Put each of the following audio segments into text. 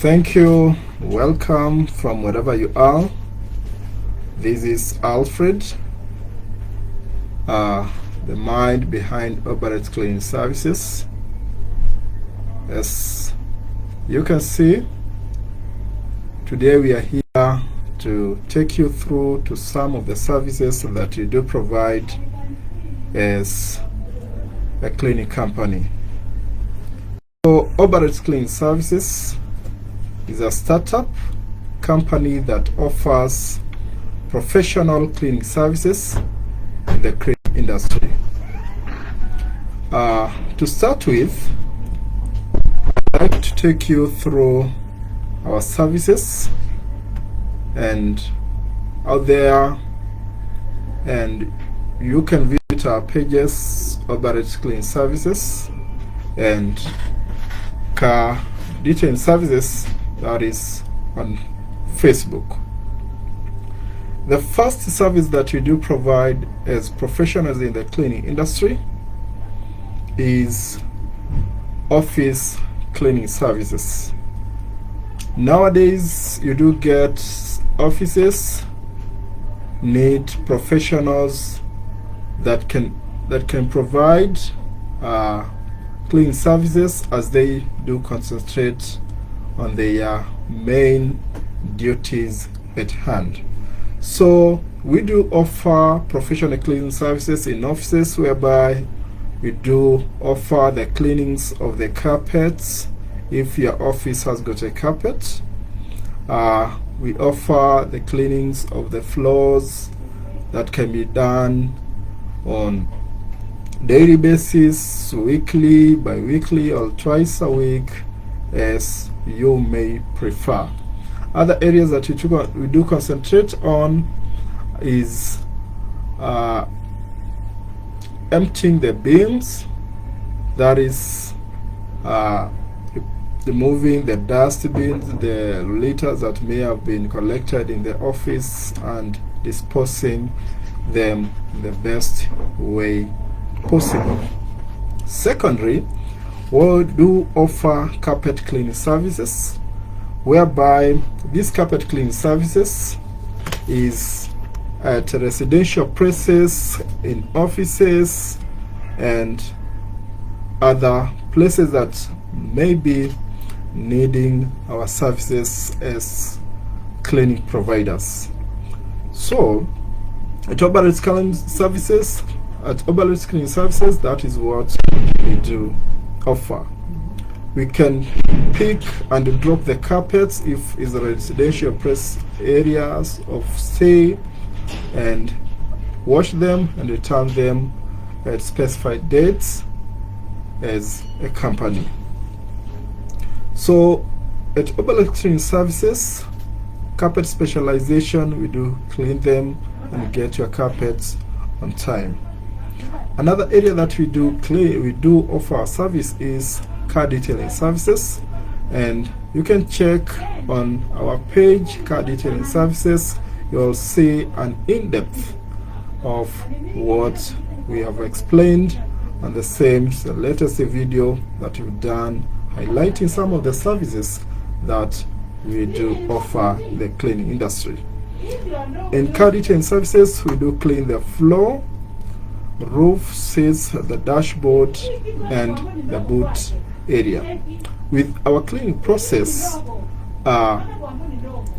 Thank you. Welcome from wherever you are. This is Alfred, the mind behind Obareds Cleaning Services. As you can see, today we are here to take you through to some of the services that you do provide as a cleaning company. So Obareds Cleaning Services is a startup company that offers professional cleaning services in the cleaning industry. To start with, I'd like to take you through our services and out there, and you can visit our pages, Obareds Cleaning Services and Car Detailing Services, that is on Facebook. The first service that we do provide as professionals in the cleaning industry is office cleaning services. Nowadays, you do get offices need professionals that can provide cleaning services as they do concentrate on their main duties at hand. So we do offer professional cleaning services in offices, whereby we do offer the cleanings of the carpets if your office has got a carpet. We offer the cleanings of the floors that can be done on daily basis, weekly, bi-weekly, or twice a week, as you may prefer. Other areas that we do concentrate on is emptying the bins, that is removing the dust bins, the litters that may have been collected in the office, and disposing them the best way possible. Secondly, we do offer carpet cleaning services, whereby these carpet cleaning services is at residential places, in offices, and other places that may be needing our services as cleaning providers. So at Obareds Cleaning Services, that is what we do offer. We can pick and drop the carpets if it's residential place areas of stay, and wash them and return them at specified dates as a company. So at Obareds Cleaning Services, carpet specialization, we do clean them and get your carpets on time. Another area that we do offer our service is car detailing services, and you can check on our page, Car Detailing Services. You'll see an in-depth of what we have explained on the latest video that we've done, highlighting some of the services that we do offer the cleaning industry. In car detailing services, we do clean the floor, roof, seats, the dashboard, and the boot area. With our cleaning process,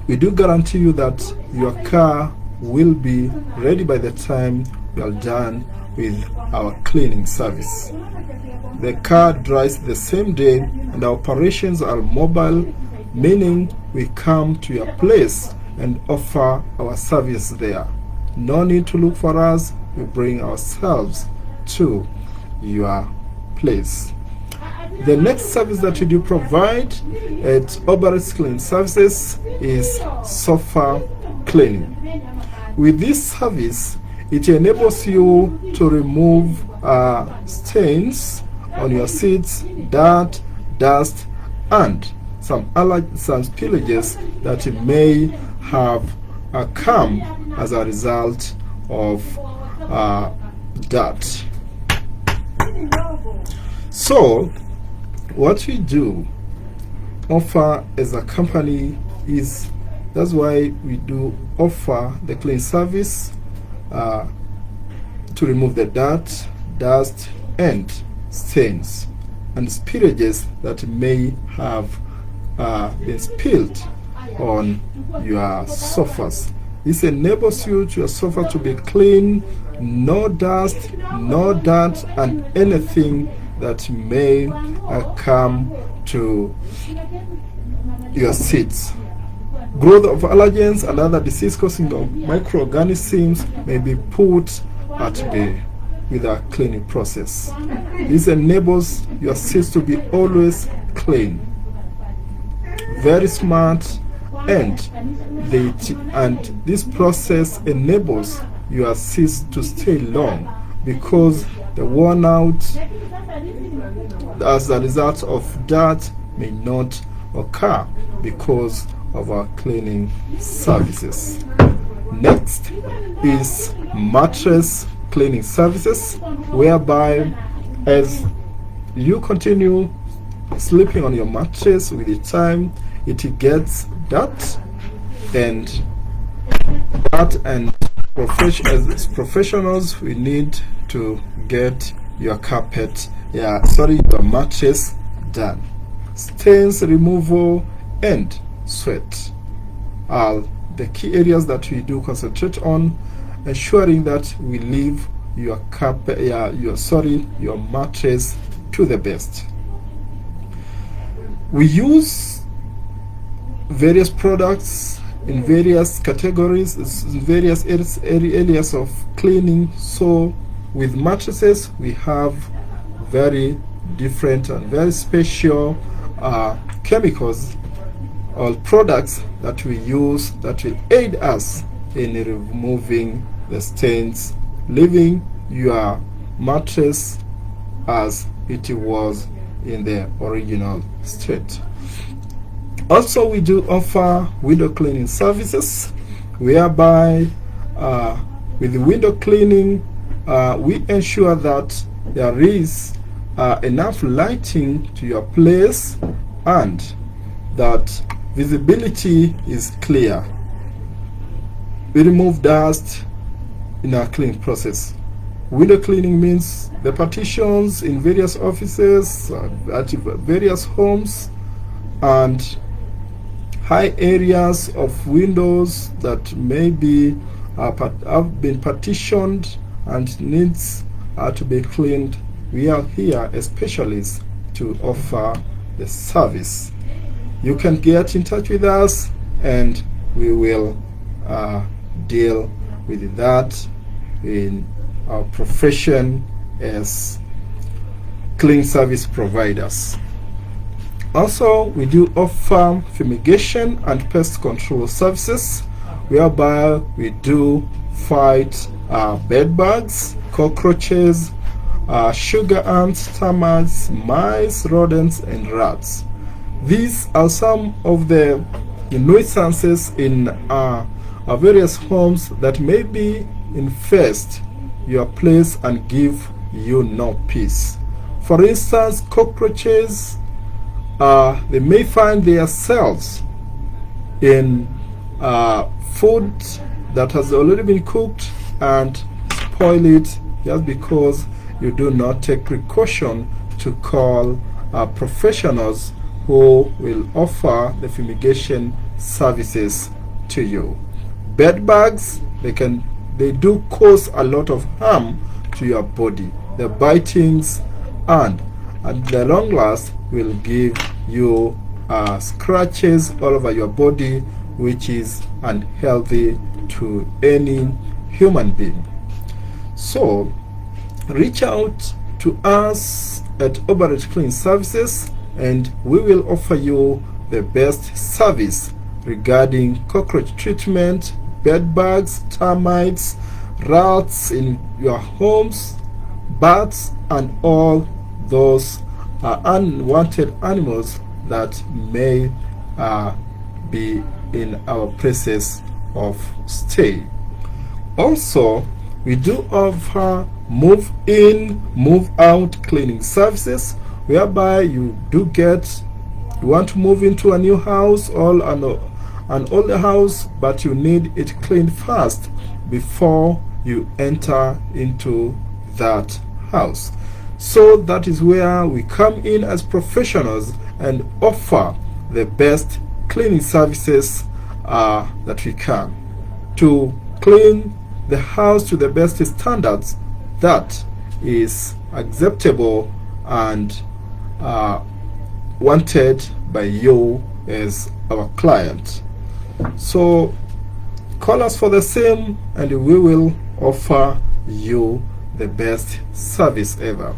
we do guarantee you that your car will be ready by the time you are done with our cleaning service. The car dries the same day, and our operations are mobile, meaning we come to your place and offer our service there. No need to look for us, we bring ourselves to your place. The next service that we do provide at Obareds Cleaning Services is sofa cleaning. With this service, it enables you to remove stains on your seats, dirt, dust, and some spillages that may have come as a result of dirt. So what we do offer as a company is, that's why we do offer the clean service to remove the dirt, dust, and stains and spillages that may have been spilled on your sofas. This enables your sofa to be clean, no dust, no dirt, and anything that may come to your seats. Growth of allergens and other disease-causing microorganisms may be put at bay with a cleaning process. This enables your seats to be always clean, very smart, and this process enables your seats to stay long, because the worn out as a result of dirt may not occur because of our cleaning services. Next is mattress cleaning services, whereby as you continue sleeping on your mattress, with the time it gets dirt, and as professionals, we need to get your your mattress done. Stains removal and sweat are the key areas that we do concentrate on, ensuring that we leave your mattress to the best. We use various products in various categories, in various areas of cleaning. So with mattresses, we have very different and very special chemicals or products that we use that will aid us in removing the stains, leaving your mattress as it was in the original state. Also, we do offer window cleaning services, whereby with the window cleaning, we ensure that there is enough lighting to your place and that visibility is clear. We remove dust in our cleaning process. Window cleaning means the partitions in various offices, at various homes, and high areas of windows that maybe have been partitioned and needs to be cleaned. We are here as specialists to offer the service. You can get in touch with us and we will deal with that in our profession as cleaning service providers. Also, we do offer fumigation and pest control services, whereby we do fight bed bugs, cockroaches, sugar ants, termites, mice, rodents, and rats. These are some of the nuisances in our various homes that may be infest your place and give you no peace. For instance, cockroaches, they may find themselves in food that has already been cooked and spoil it just because you do not take precaution to call professionals who will offer the fumigation services to you. Bed bugs, they do cause a lot of harm to your body. The bitings and at the long last will give you scratches all over your body, which is unhealthy to any human being. So reach out to us at Obareds Cleaning Services and we will offer you the best service regarding cockroach treatment, bed bugs, termites, rats in your homes, bats, and all those unwanted animals that may be in our places of stay. Also, we do offer move in, move out cleaning services, whereby you do get You want to move into a new house or an older house, but you need it cleaned first before you enter into that house. So that is where we come in as professionals and offer the best cleaning services that we can to clean the house to the best standards that is acceptable and wanted by you as our client. So call us for the same and we will offer you the best service ever.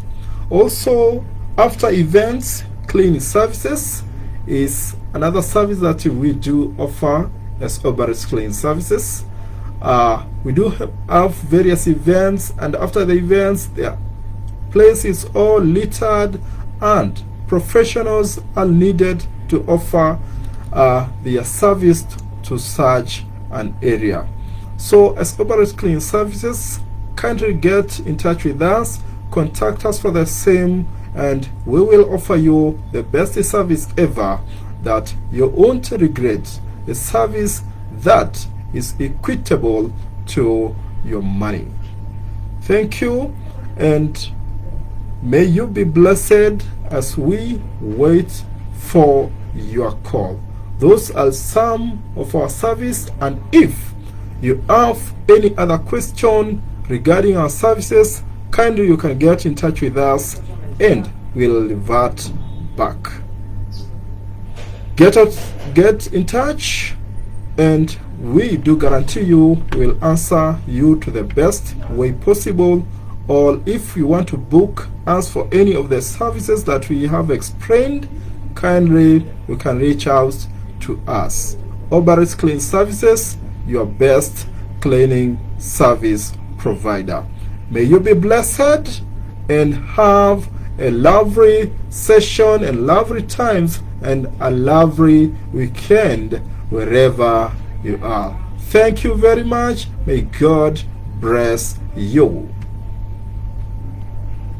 Also, after events cleaning services is another service that we do offer as Obareds Cleaning Services. We do have various events, and after the events, the place is all littered and professionals are needed to offer their service to such an area. So as Obareds Cleaning Services, kindly get in touch with us, contact us for the same, and we will offer you the best service ever that you won't regret, a service that is equitable to your money. Thank you, and may you be blessed as we wait for your call. Those are some of our service, and if you have any other question regarding our services, kindly you can get in touch with us and we'll revert back. Get in touch, and we do guarantee you will answer you to the best way possible. Or if you want to book us for any of the services that we have explained, kindly you can reach out to us. Obareds Cleaning Services, your best cleaning service provider. May you be blessed and have a lovely session and lovely times and a lovely weekend wherever you are. Thank you very much. May God bless you.